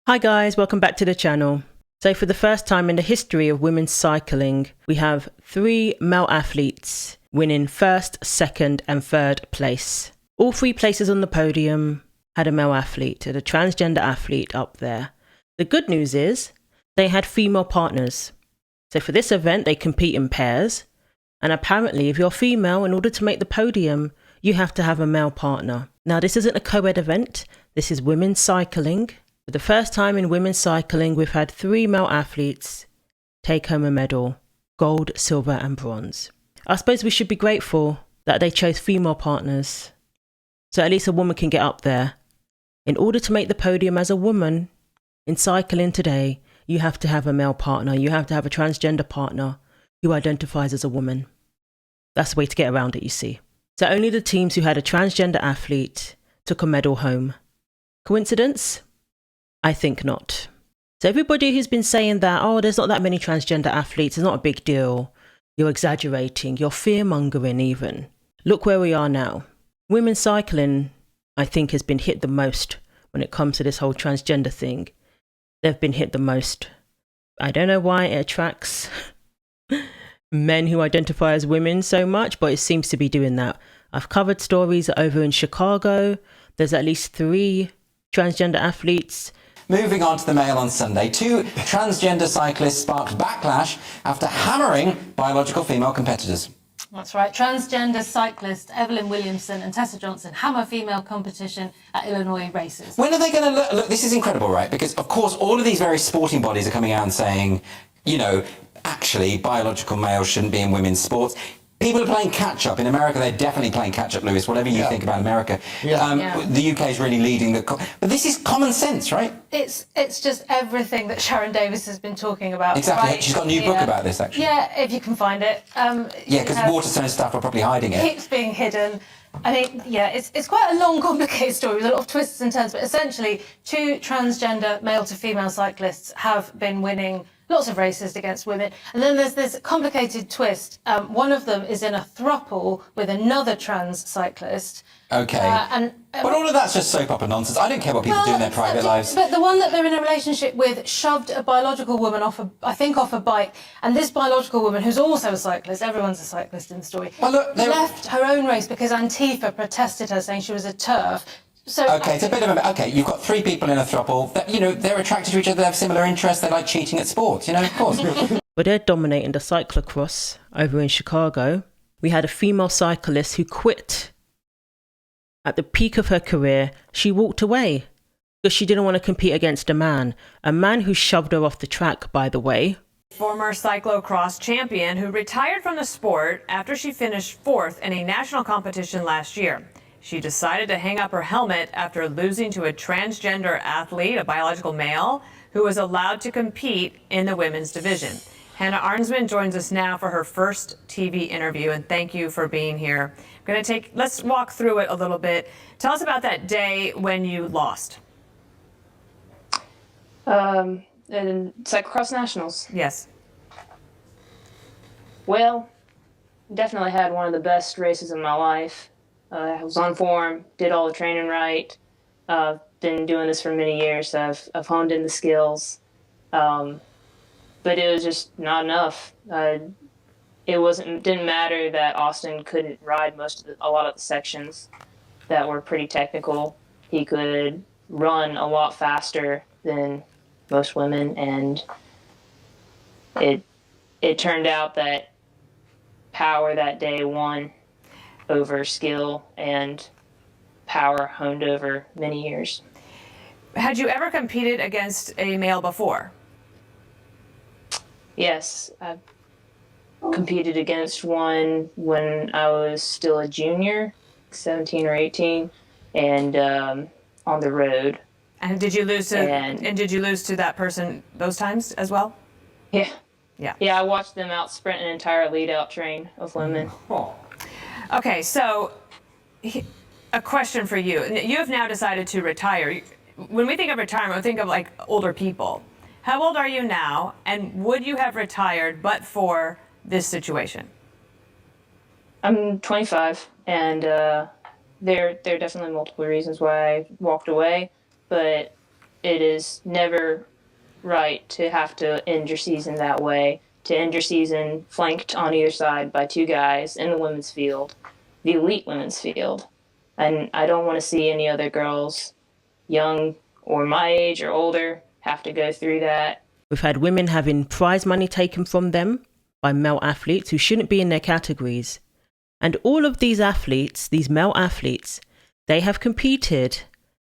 Hi guys, welcome back to the channel. So for the first time in the history of women's cycling, we have 3 male athletes winning first, second and third place. All 3 places on the podium had a male athlete, had a transgender athlete up there. The good news is they had female partners. So for this event, they compete in pairs. And apparently if you're female, in order to make the podium, you have to have a male partner. Now this isn't a co-ed event, this is women's cycling. For the first time in women's cycling, we've had 3 male athletes take home a medal, gold, silver and bronze. I suppose we should be grateful that they chose female partners, so at least a woman can get up there. In order to make the podium as a woman in cycling today, you have to have a male partner, you have to have a transgender partner who identifies as a woman. That's the way to get around it, you see. So only the teams who had a transgender athlete took a medal home. Coincidence? I think not. So everybody who's been saying that, oh, there's not that many transgender athletes, it's not a big deal, you're exaggerating, you're fear-mongering even. Look where we are now. Women's cycling, I think, has been hit the most when it comes to this whole transgender thing. They've been hit the most. I don't know why it attracts men who identify as women so much, but it seems to be doing that. I've covered stories over in Chicago. There's at least 3 transgender athletes. Moving on to the Mail on Sunday, 2 transgender cyclists sparked backlash after hammering biological female competitors. That's right. Transgender cyclist Evelyn Williamson and Tessa Johnson hammer female competition at Illinois races. When are they going to look? This is incredible, right? Because, of course, all of these various sporting bodies are coming out and saying, you know, actually, biological males shouldn't be in women's sports. People are playing catch-up. In America, they're definitely playing catch-up, Lewis, whatever you think about America. The UK is really leading the... But this is common sense, right? It's just everything that Sharon Davis has been talking about. Exactly. Right? She's got a new book about this, actually. Yeah, if you can find it. Yeah, because Waterstone staff are probably hiding it. Keeps being hidden. I think, yeah, it's quite a long, complicated story with a lot of twists and turns, but essentially 2 transgender male to female cyclists have been winning lots of races against women. And then there's this complicated twist. One of them is in a throuple with another trans cyclist. Okay. But all of that's just soap opera nonsense. I don't care what people do in their private lives. But the one that they're in a relationship with shoved a biological woman off a bike. And this biological woman, who's also a cyclist, everyone's a cyclist in the story, left her own race because Antifa protested her, saying she was a TERF. So, okay, it's a bit of a... Okay, you've got 3 people in a throuple. That, you know, they're attracted to each other, they have similar interests, they like cheating at sports, you know, of course. But they're dominating the cyclocross over in Chicago. We had a female cyclist who quit. At the peak of her career, she walked away because she didn't want to compete against a man who shoved her off the track, by the way. Former cyclocross champion who retired from the sport after she finished 4th in a national competition last year. She decided to hang up her helmet after losing to a transgender athlete, a biological male, who was allowed to compete in the women's division. Hannah Arnsman joins us now for her first TV interview, and thank you for being here. Let's walk through it a little bit. Tell us about that day when you lost. In Cyclocross Nationals. Yes. Well, definitely had one of the best races of my life. I was on form, did all the training right. Been doing this for many years, so I've honed in the skills. But it was just not enough. It didn't matter that Austin couldn't ride a lot of the sections that were pretty technical. He could run a lot faster than most women, and it turned out that power that day won over skill, and power honed over many years. Had you ever competed against a male before? Yes, I've competed against one when I was still a junior, 17 or 18, and on the road. And did you lose to that person those times as well? Yeah. Yeah, I watched them out sprint an entire lead-out train of women. Oh. Okay, so a question for you. You have now decided to retire. When we think of retirement, we think of like older people. How old are you now, and would you have retired but for this situation? I'm 25, and there are definitely multiple reasons why I walked away, but it is never right to have to end your season that way, to end your season flanked on either side by two guys in the women's field, the elite women's field. And I don't want to see any other girls, young or my age or older, have to go through that. We've had women having prize money taken from them by male athletes who shouldn't be in their categories. And all of these athletes, these male athletes, they have competed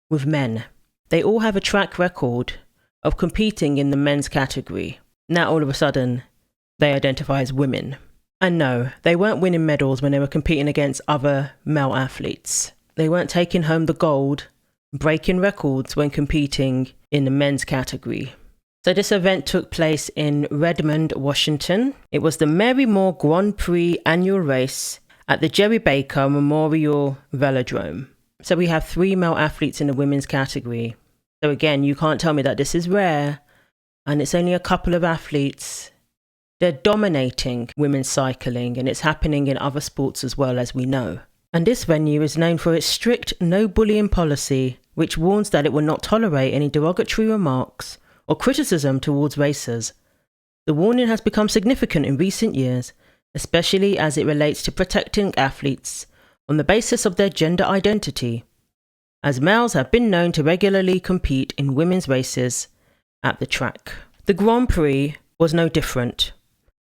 with men. They all have a track record of competing in the men's category. Now all of a sudden, they identify as women. And no, they weren't winning medals when they were competing against other male athletes. They weren't taking home the gold, breaking records when competing in the men's category. So this event took place in Redmond, Washington. It was the Marymoor Grand Prix annual race at the Jerry Baker Memorial Velodrome. So we have 3 male athletes in the women's category. So again, you can't tell me that this is rare and it's only a couple of athletes. They're dominating women's cycling, and it's happening in other sports as well, as we know. And this venue is known for its strict no bullying policy, which warns that it will not tolerate any derogatory remarks or criticism towards racers. The warning has become significant in recent years, especially as it relates to protecting athletes on the basis of their gender identity, as males have been known to regularly compete in women's races at the track. The Grand Prix was no different,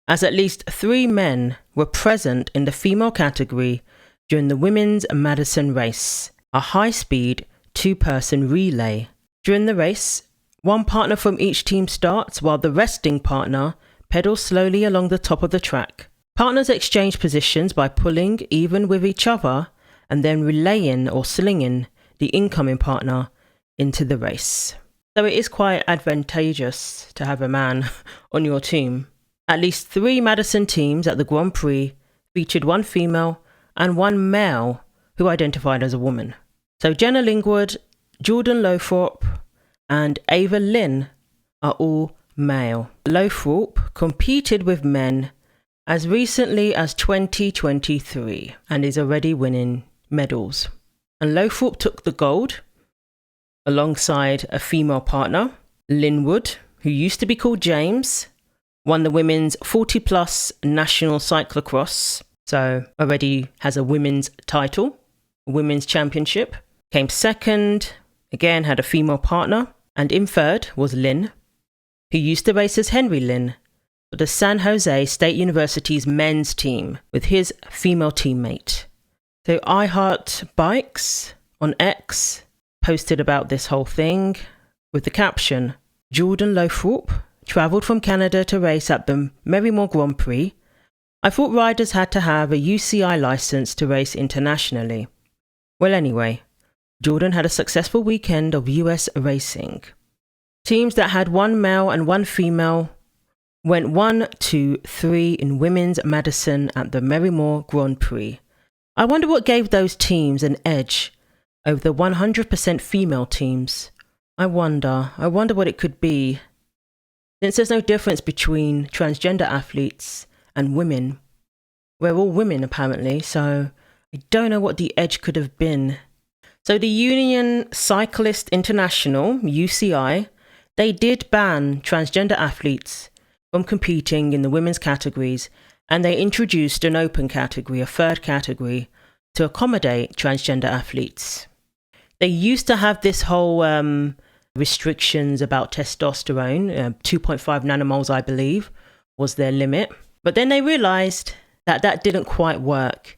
as at least 3 men were present in the female category during the women's Madison race, a high-speed 2-person relay. During the race, one partner from each team starts while the resting partner pedals slowly along the top of the track. Partners exchange positions by pulling even with each other and then relaying or slinging the incoming partner into the race. So it is quite advantageous to have a man on your team. At least 3 Madison teams at the Grand Prix featured 1 female and 1 male who identified as a woman. So Jenna Lingwood, Jordan Lothrope and Ava Lynn are all male. Lothrope competed with men as recently as 2023 and is already winning medals. And Lothrope took the gold alongside a female partner. Linwood, who used to be called James, won the women's 40-plus national cyclocross, so already has a women's title, a women's championship. Came second, again had a female partner. And in third was Lynn, who used to race as Henry Lynn for the San Jose State University's men's team with his female teammate. So I Heart Bikes on X posted about this whole thing with the caption, Jordan Lothrope travelled from Canada to race at the Marymoor Grand Prix. I thought riders had to have a UCI licence to race internationally. Well, anyway, Jordan had a successful weekend of US racing. Teams that had 1 male and 1 female went 1, 2, 3 in women's Madison at the Marymoor Grand Prix. I wonder what gave those teams an edge over the 100% female teams. I wonder what it could be. Since there's no difference between transgender athletes and women, we're all women apparently, so I don't know what the edge could have been. So the Union Cyclists International, UCI, they did ban transgender athletes from competing in the women's categories, and they introduced an open category, a 3rd category, to accommodate transgender athletes. They used to have this whole restrictions about testosterone, 2.5 nanomoles, I believe, was their limit. But then they realised that that didn't quite work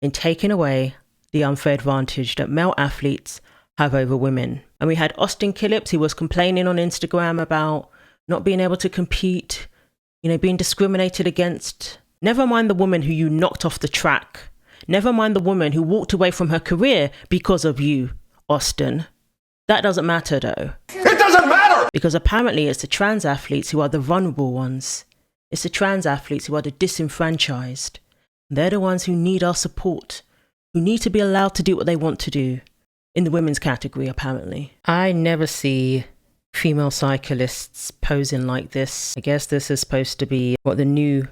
in taking away the unfair advantage that male athletes have over women. And we had Austin Killips, who was complaining on Instagram about not being able to compete, being discriminated against. Never mind the woman who you knocked off the track. Never mind the woman who walked away from her career because of you, Austin. That doesn't matter though. It doesn't matter! Because apparently it's the trans athletes who are the vulnerable ones. It's the trans athletes who are the disenfranchised. They're the ones who need our support, who need to be allowed to do what they want to do in the women's category, apparently. I never see female cyclists posing like this. I guess this is supposed to be what the new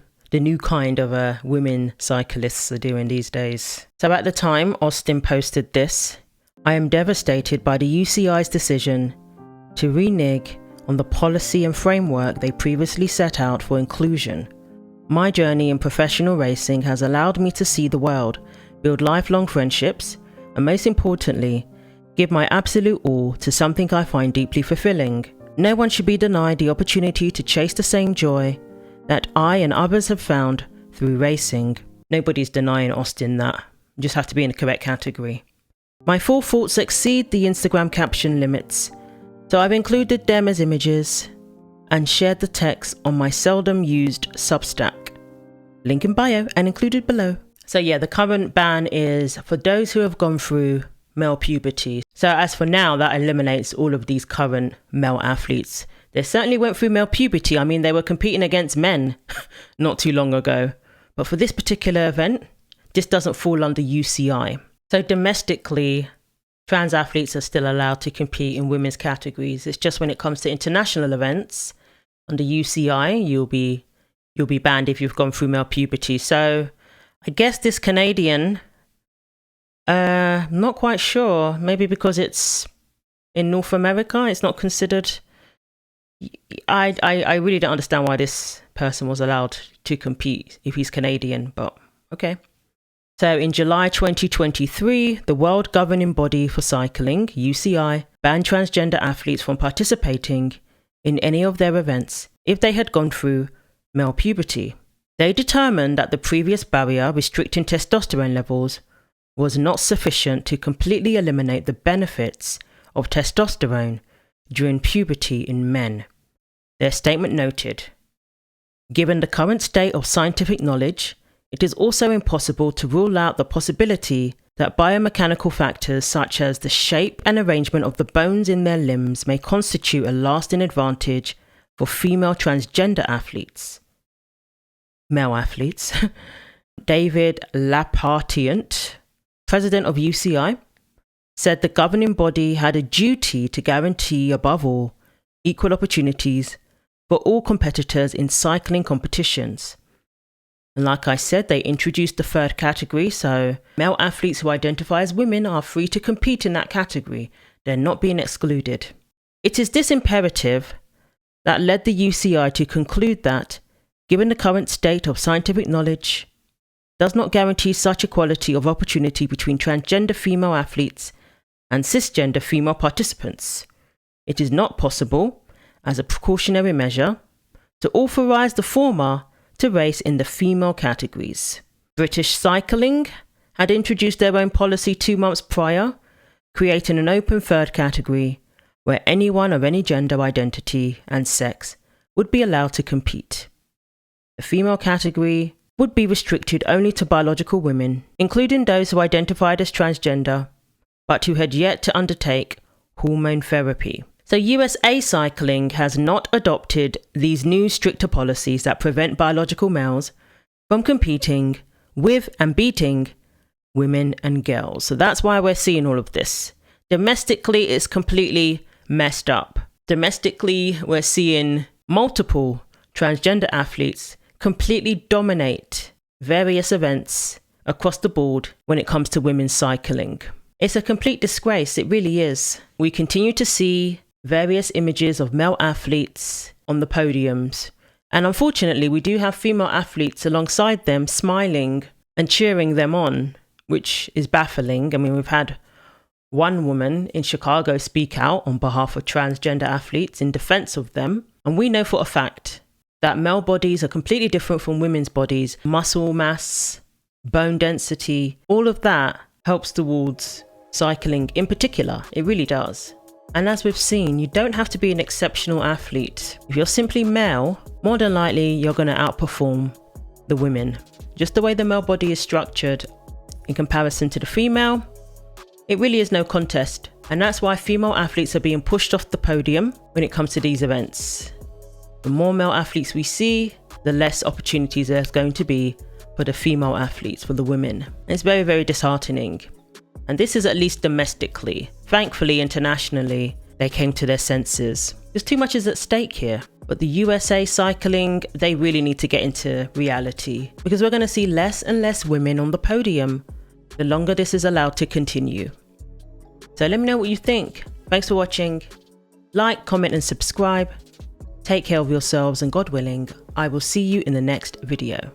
kind of women cyclists are doing these days. So at the time Austin posted this, I am devastated by the UCI's decision to renege on the policy and framework they previously set out for inclusion. My journey in professional racing has allowed me to see the world, build lifelong friendships, and most importantly, give my absolute all to something I find deeply fulfilling. No one should be denied the opportunity to chase the same joy that I and others have found through racing. Nobody's denying Austin that. You just have to be in the correct category. My full thoughts exceed the Instagram caption limits, so I've included them as images and shared the text on my seldom used Substack. Link in bio and included below. So yeah, the current ban is for those who have gone through male puberty. So as for now, that eliminates all of these current male athletes. They certainly went through male puberty. I mean, they were competing against men not too long ago. But for this particular event, this doesn't fall under UCI. So domestically, trans athletes are still allowed to compete in women's categories. It's just when it comes to international events, under UCI, you'll be banned if you've gone through male puberty. So I guess this Canadian, not quite sure. Maybe because it's in North America, it's not considered. I really don't understand why this person was allowed to compete if he's Canadian, but okay. So in July 2023, the World Governing Body for Cycling, UCI, banned transgender athletes from participating in any of their events if they had gone through male puberty. They determined that the previous barrier restricting testosterone levels was not sufficient to completely eliminate the benefits of testosterone during puberty in men. Their statement noted, "Given the current state of scientific knowledge, it is also impossible to rule out the possibility that biomechanical factors such as the shape and arrangement of the bones in their limbs may constitute a lasting advantage for female transgender athletes." Male athletes. David Lapartient, president of UCI, said the governing body had a duty to guarantee, above all, equal opportunities for all competitors in cycling competitions. And like I said, they introduced the third category, so male athletes who identify as women are free to compete in that category. They're not being excluded. It is this imperative that led the UCI to conclude that, given the current state of scientific knowledge, does not guarantee such equality of opportunity between transgender female athletes and cisgender female participants. It is not possible, as a precautionary measure, to authorise the former to race in the female categories. British Cycling had introduced their own policy 2 months prior, creating an open third category where anyone of any gender identity and sex would be allowed to compete. The female category would be restricted only to biological women, including those who identified as transgender, but who had yet to undertake hormone therapy. So USA Cycling has not adopted these new stricter policies that prevent biological males from competing with and beating women and girls. So that's why we're seeing all of this. Domestically, it's completely messed up. Domestically, we're seeing multiple transgender athletes completely dominate various events across the board when it comes to women's cycling. It's a complete disgrace, it really is. We continue to see various images of male athletes on the podiums, and unfortunately we do have female athletes alongside them smiling and cheering them on, which is baffling. I mean, we've had one woman in Chicago speak out on behalf of transgender athletes in defense of them, and we know for a fact that male bodies are completely different from women's bodies. Muscle mass, bone density, all of that helps towards cycling in particular. It really does. And as we've seen, you don't have to be an exceptional athlete. If you're simply male, more than likely you're going to outperform the women. Just the way the male body is structured in comparison to the female, it really is no contest. And that's why female athletes are being pushed off the podium when it comes to these events. The more male athletes we see, the less opportunities there's going to be for the female athletes, for the women. And it's very, very disheartening. And this is at least domestically. Thankfully, internationally, they came to their senses. There's too much is at stake here. But the USA Cycling, they really need to get into reality, because we're going to see less and less women on the podium the longer this is allowed to continue. So let me know what you think. Thanks for watching. Like, comment and subscribe. Take care of yourselves, and God willing, I will see you in the next video.